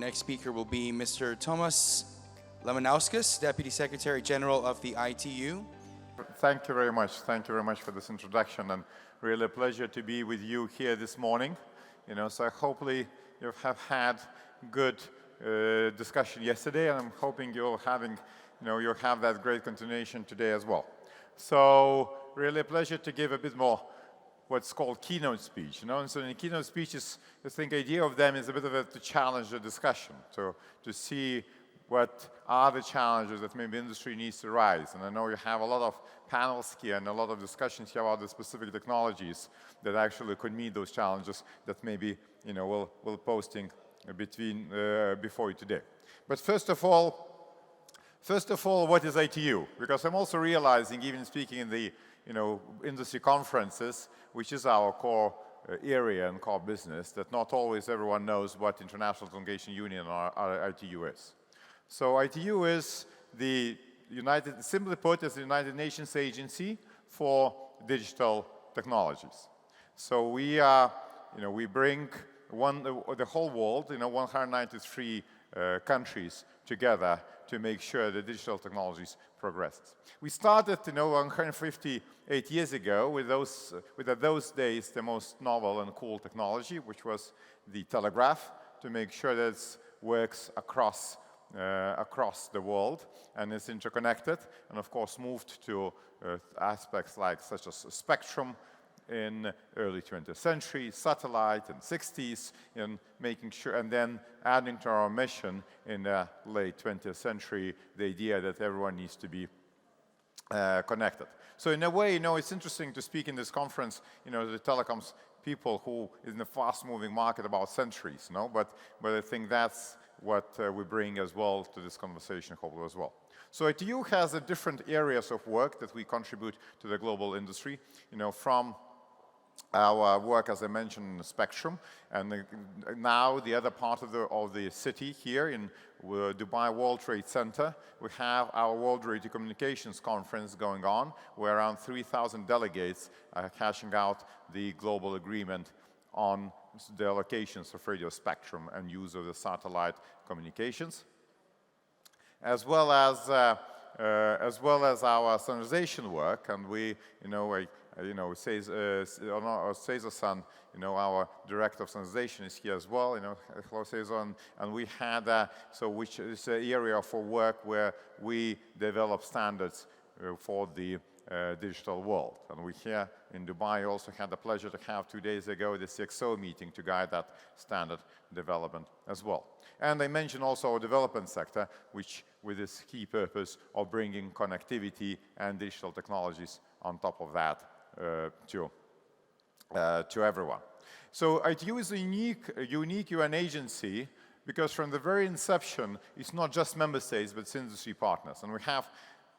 next speaker will be Mr. Tomas Lamanauskas, Deputy Secretary General of the ITU. Thank you very much. Thank you very much for this introduction, and really a pleasure to be with you here this morning. So hopefully you have had good discussion yesterday, and I'm hoping you'll have that great continuation today as well. So really a pleasure to give a bit more what's called keynote speech. And so in keynote speeches, I think the idea of them is a bit of to challenge the discussion, to see what are the challenges that maybe industry needs to rise. And I know you have a lot of panels here and a lot of discussions here about the specific technologies that actually could meet those challenges that maybe we'll posting before you today. But first of all, what is ITU? Because I'm also realizing, even speaking in the industry conferences, which is our core area and core business, that not always everyone knows what International Telecommunication Union or ITU is. So ITU is simply put, is the United Nations Agency for Digital Technologies. So we bring the whole world, 193 countries together to make sure that digital technologies progresses. We started, 158 years ago with those days the most novel and cool technology, which was the telegraph, to make sure that it works across the world and is interconnected, and of course moved to aspects such as spectrum in early 20th century, satellite in 60s, and making sure, and then adding to our mission in the late 20th century, the idea that everyone needs to be connected. So in a way, it's interesting to speak in this conference, the telecoms people who is in a fast-moving market about centuries, but I think that's what we bring as well to this conversation, hopefully as well. So ITU has different areas of work that we contribute to the global industry, from our work, as I mentioned, in the spectrum, and now the other part of the city here in Dubai World Trade Center, we have our World Radio Communications Conference going on, where around 3,000 delegates are hashing out the global agreement on the allocations of radio spectrum and use of the satellite communications, as well as our standardization work. And we, Cesar-san, our director of standardization is here as well. Hello, Cesar. And we had which is an area for work where we develop standards for the digital world. And we here in Dubai also had the pleasure to have 2 days ago the CXO meeting to guide that standard development as well. And I mentioned also our development sector, which with this key purpose of bringing connectivity and digital technologies on top of that to everyone. So ITU is a unique UN agency because from the very inception, it's not just member states, but it's industry partners. And we have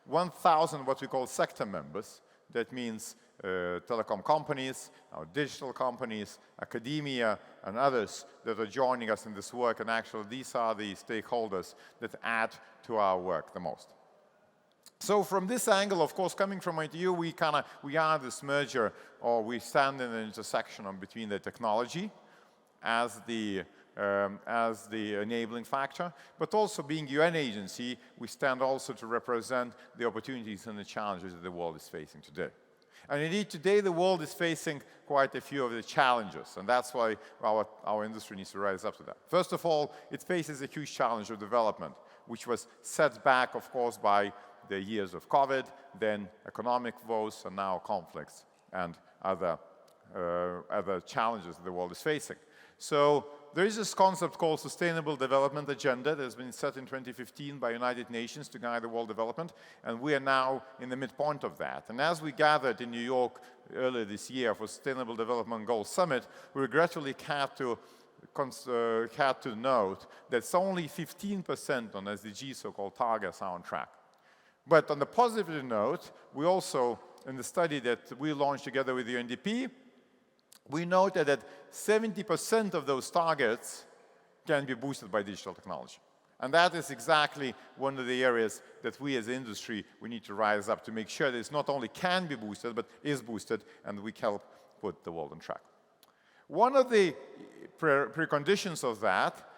1,000 what we call sector members. That means telecom companies, our digital companies, academia, and others that are joining us in this work. And actually, these are the stakeholders that add to our work the most. So from this angle, of course, coming from ITU, we are this merger, or we stand in the intersection between the technology as the enabling factor, but also being UN agency, we stand also to represent the opportunities and the challenges that the world is facing today. And indeed, today the world is facing quite a few of the challenges, and that's why our industry needs to rise up to that. First of all, it faces a huge challenge of development, which was set back, of course, by the years of COVID, then economic woes, and now conflicts and other challenges the world is facing. So there is this concept called Sustainable Development Agenda that has been set in 2015 by United Nations to guide the world development, and we are now in the midpoint of that. And as we gathered in New York earlier this year for Sustainable Development Goals Summit, we regretfully had to note that it's only 15% on SDG, so-called targets, are on track. But on the positive note, we also, in the study that we launched together with the UNDP, we noted that 70% of those targets can be boosted by digital technology. And that is exactly one of the areas that we as an industry, we need to rise up to make sure that it's not only can be boosted, but is boosted, and we help put the world on track. One of the preconditions of that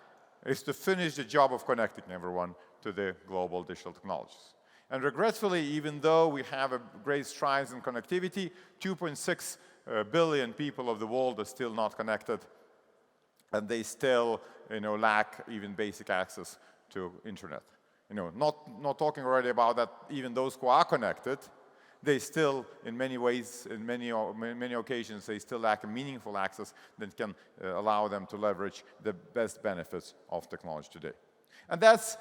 is to finish the job of connecting everyone to the global digital technologies. And regretfully, even though we have a great strides in connectivity, 2.6 billion people of the world are still not connected, and they still, lack even basic access to internet. Not talking already about that, even those who are connected, they still, in many ways, in many occasions, they still lack a meaningful access that can allow them to leverage the best benefits of technology today. And that's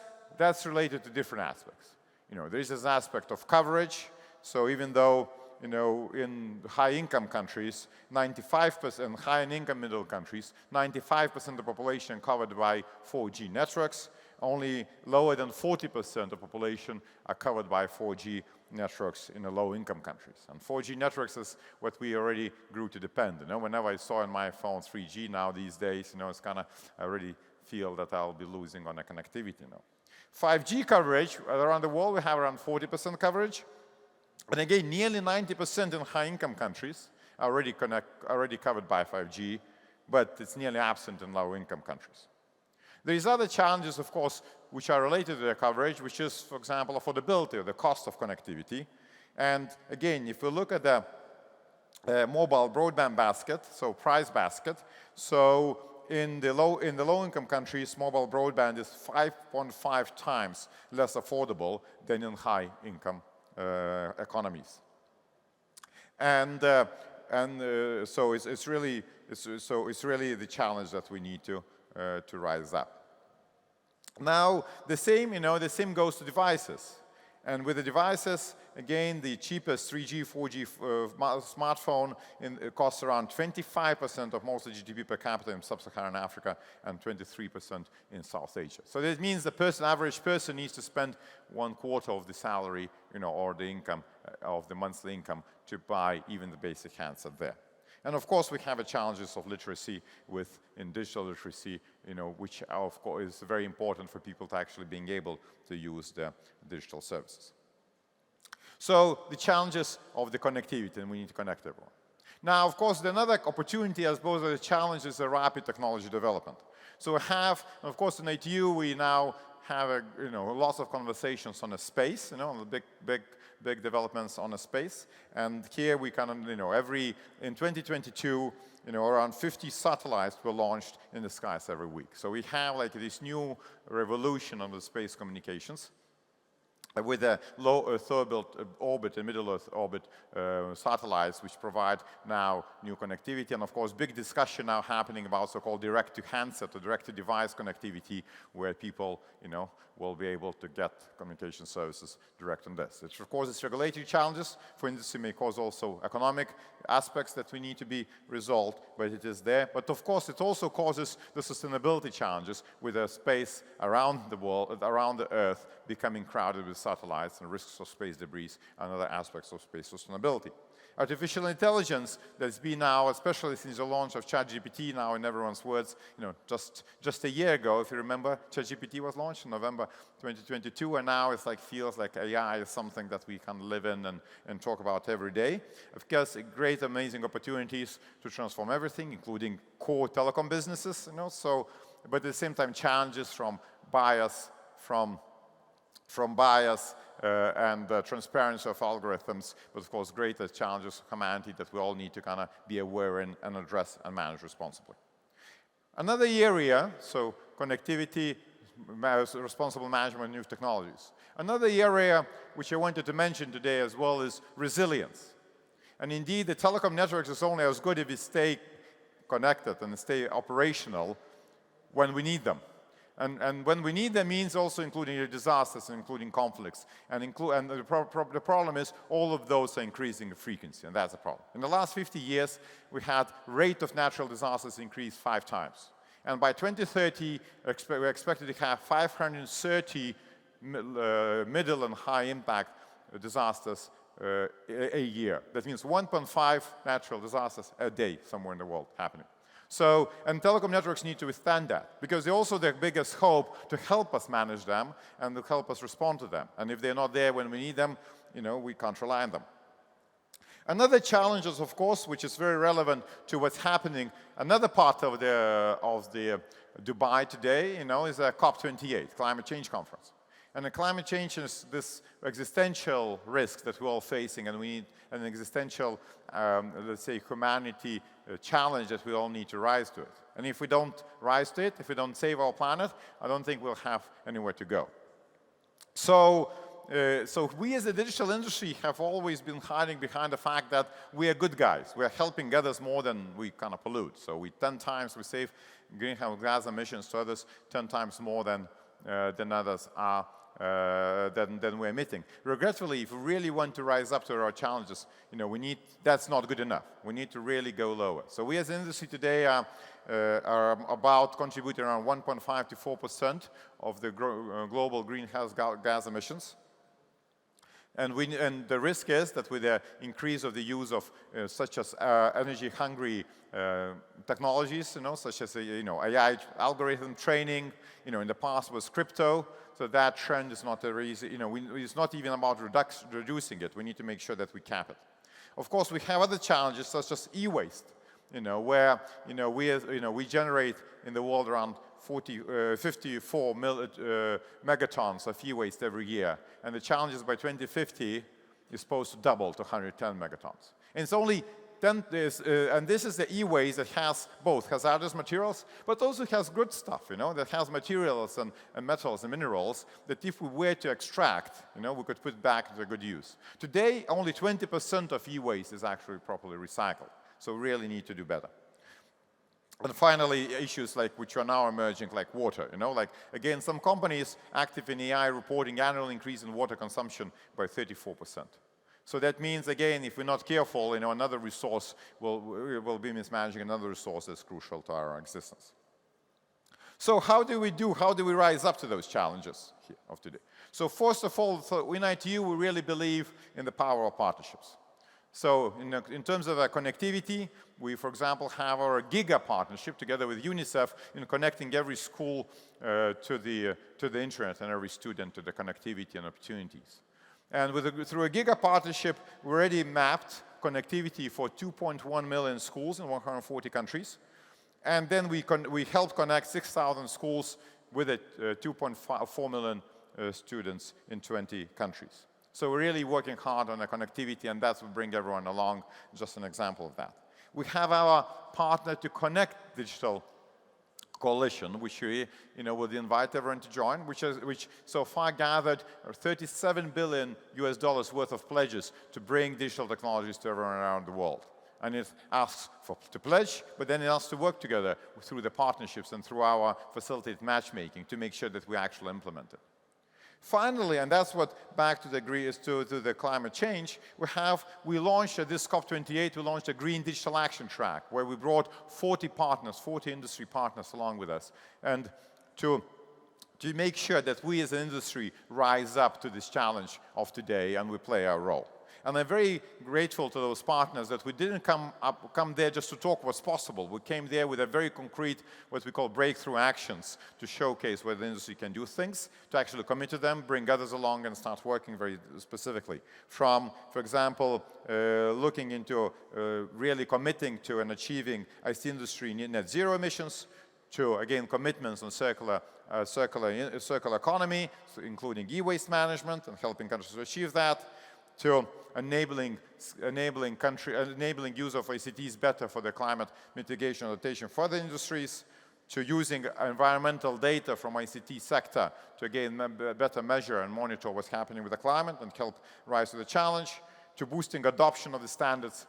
related to different aspects. There is this aspect of coverage. So even though, in high-income countries, 95%, high and income middle countries, 95% of the population covered by 4G networks, only lower than 40% of the population are covered by 4G networks in the low-income countries. And 4G networks is what we already grew to depend. Whenever I saw in my phone 3G now these days, it's kind of, I already feel that I'll be losing on the connectivity now. 5G coverage, around the world we have around 40% coverage. And again, nearly 90% in high-income countries are already covered by 5G, but it's nearly absent in low-income countries. There is other challenges, of course, which are related to the coverage, which is, for example, affordability, or the cost of connectivity. And again, if we look at the mobile broadband basket, so price basket, so in the low-income countries, mobile broadband is 5.5 times less affordable than in high-income economies. And so it's really the challenge that we need to rise up. Now, the same goes to devices. And with the devices, again, the cheapest 3G, 4G smartphone costs around 25% of most of the GDP per capita in sub-Saharan Africa and 23% in South Asia. So that means the average person needs to spend 1/4 of the salary, or the income of the monthly income to buy even the basic handset there. And of course, we have the challenges of literacy in digital literacy, which of course is very important for people to actually being able to use the digital services. So the challenges of the connectivity, and we need to connect everyone. Now, of course, another opportunity, as both of the challenges, is the rapid technology development. So we have, of course, in ITU, we now have lots of conversations on the space, on the big developments on the space. And here we kind of, in 2022, around 50 satellites were launched in the skies every week. So we have like this new revolution of the space communications with the low Earth orbit and middle Earth orbit satellites, which provide now new connectivity. And of course, big discussion now happening about so-called direct-to-handset or direct-to-device connectivity, where people, will be able to get communication services direct on this. Which, of course, it's regulatory challenges for industry, may cause also economic aspects that we need to be resolved, but it is there. But of course, it also causes the sustainability challenges with the space around the world, around the Earth, becoming crowded with satellites and risks of space debris and other aspects of space sustainability. Artificial intelligence that's been now, especially since the launch of ChatGPT, now in everyone's words, just a year ago, if you remember, ChatGPT was launched in November 2022, and now it's feels like AI is something that we can live in and talk about every day. Of course, great, amazing opportunities to transform everything, including core telecom businesses, but at the same time, challenges from bias, and transparency of algorithms, but of course greater challenges of humanity that we all need to kind of be aware and address and manage responsibly. Another area, so connectivity, responsible management of new technologies. Another area which I wanted to mention today as well is resilience. And indeed, the telecom networks is only as good if we stay connected and stay operational when we need them. And when we need them means also including disasters and including conflicts. And the problem is all of those are increasing in frequency, and that's a problem. In the last 50 years, we had rate of natural disasters increase 5 times. And by 2030, we're expected to have 530 middle and high impact disasters a year. That means 1.5 natural disasters a day somewhere in the world happening. So, and telecom networks need to withstand that, because they're also their biggest hope to help us manage them and to help us respond to them. And if they're not there when we need them, we can't rely on them. Another challenge is, of course, which is very relevant to what's happening, another part of the Dubai today, is the COP28, Climate Change Conference. And the climate change is this existential risk that we're all facing, and we need an existential, let's say, humanity challenge that we all need to rise to it. And if we don't rise to it, if we don't save our planet, I don't think we'll have anywhere to go. So we as a digital industry have always been hiding behind the fact that we are good guys. We are helping others more than we kind of pollute. So 10 times we save greenhouse gas emissions to others, 10 times more than others are than we're emitting. Regretfully, if we really want to rise up to our challenges, that's not good enough. We need to really go lower. So we as an industry today are about contributing around 1.5 to 4% of the global greenhouse gas emissions. And the risk is that with the increase of the use of such as energy-hungry technologies, such as AI algorithm training, in the past was crypto. So that trend is not a reason, it's not even about reducing it. We need to make sure that we cap it. Of course, we have other challenges such as e-waste, where we generate in the world around 54 megatons of e-waste every year. And the challenge is by 2050 is supposed to double to 110 megatons. And it's only 10, and this is the e-waste that has both hazardous materials, but also has good stuff, that has materials and metals and minerals that if we were to extract, we could put back to good use. Today, only 20% of e-waste is actually properly recycled. So we really need to do better. And finally, issues which are now emerging, like water. Again, some companies active in AI reporting annual increase in water consumption by 34%. So that means, again, if we're not careful, another resource will be mismanaging another resource that's crucial to our existence. So how do we rise up to those challenges of today? So first of all, in ITU, we really believe in the power of partnerships. So in terms of connectivity, we, for example, have our GIGA partnership together with UNICEF in connecting every school to the internet and every student to the connectivity and opportunities. And through a GIGA partnership, we already mapped connectivity for 2.1 million schools in 140 countries. And then we helped connect 6,000 schools with 2.4 million students in 20 countries. So we're really working hard on the connectivity, and that's what brings everyone along, just an example of that. We have our partner to connect digital coalition, which we would invite everyone to join, which so far gathered $37 billion worth of pledges to bring digital technologies to everyone around the world. And it asks to pledge, but then it asks to work together through the partnerships and through our facilitated matchmaking to make sure that we actually implement it. Finally, and that's what back to the climate change, we launched at this COP28, we launched a Green Digital Action Track where we brought 40 industry partners along with us, and to make sure that we as an industry rise up to this challenge of today and we play our role. And I'm very grateful to those partners that we didn't come there just to talk what's possible. We came there with a very concrete, what we call breakthrough actions, to showcase where the industry can do things, to actually commit to them, bring others along, and start working very specifically. From, for example, looking into really committing to and achieving ICT industry net zero emissions, to, again, commitments on circular economy, so including e-waste management and helping countries to achieve that, to enabling use of ICTs better for the climate mitigation and adaptation for other industries, to using environmental data from ICT sector to, again, better measure and monitor what's happening with the climate and help rise to the challenge, to boosting adoption of the standards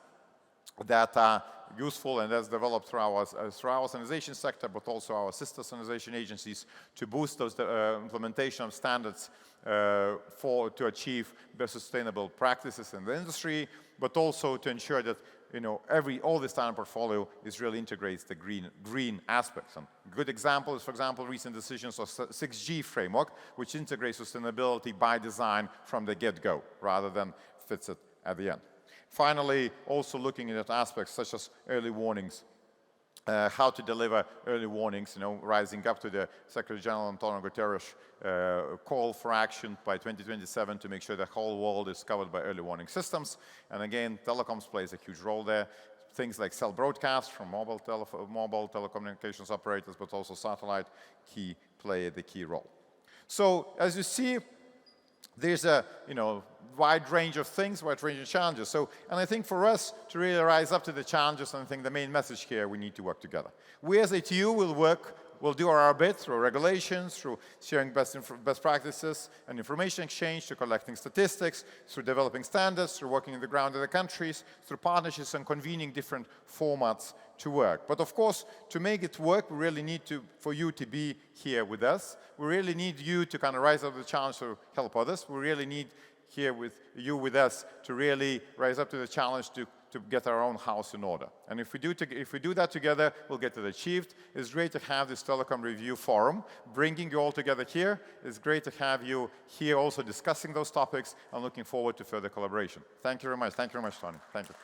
that are useful and that's developed through our organization sector, but also our sister organization agencies, to boost those implementation of standards to achieve best sustainable practices in the industry, but also to ensure that all the standard portfolio really integrates the green aspects. And a good example is, for example, recent decisions of 6G framework, which integrates sustainability by design from the get-go rather than fits it at the end. Finally, also looking at aspects such as early warnings how to deliver early warnings, rising up to the Secretary General Antonio Guterres call for action by 2027 to make sure the whole world is covered by early warning systems. And again, telecoms plays a huge role there. Things like cell broadcast from mobile telecommunications operators, but also satellite play the key role. So as you see, there's a wide range of things, wide range of challenges. And I think for us to really rise up to the challenges, I think the main message here, we need to work together. We as ATU will do our bit through regulations, through sharing best practices and information exchange, through collecting statistics, through developing standards, through working on the ground in the countries, through partnerships and convening different formats to work. But of course, to make it work, we really need for you to be here with us. We really need you to kind of rise up to the challenge to help others. We really need here with you with us to really rise up to the challenge to get our own house in order. And if we do that together, we'll get it achieved. It's great to have this Telecom Review Forum, bringing you all together here. It's great to have you here also discussing those topics. I'm looking forward to further collaboration. Thank you very much. Thank you very much, Tony. Thank you.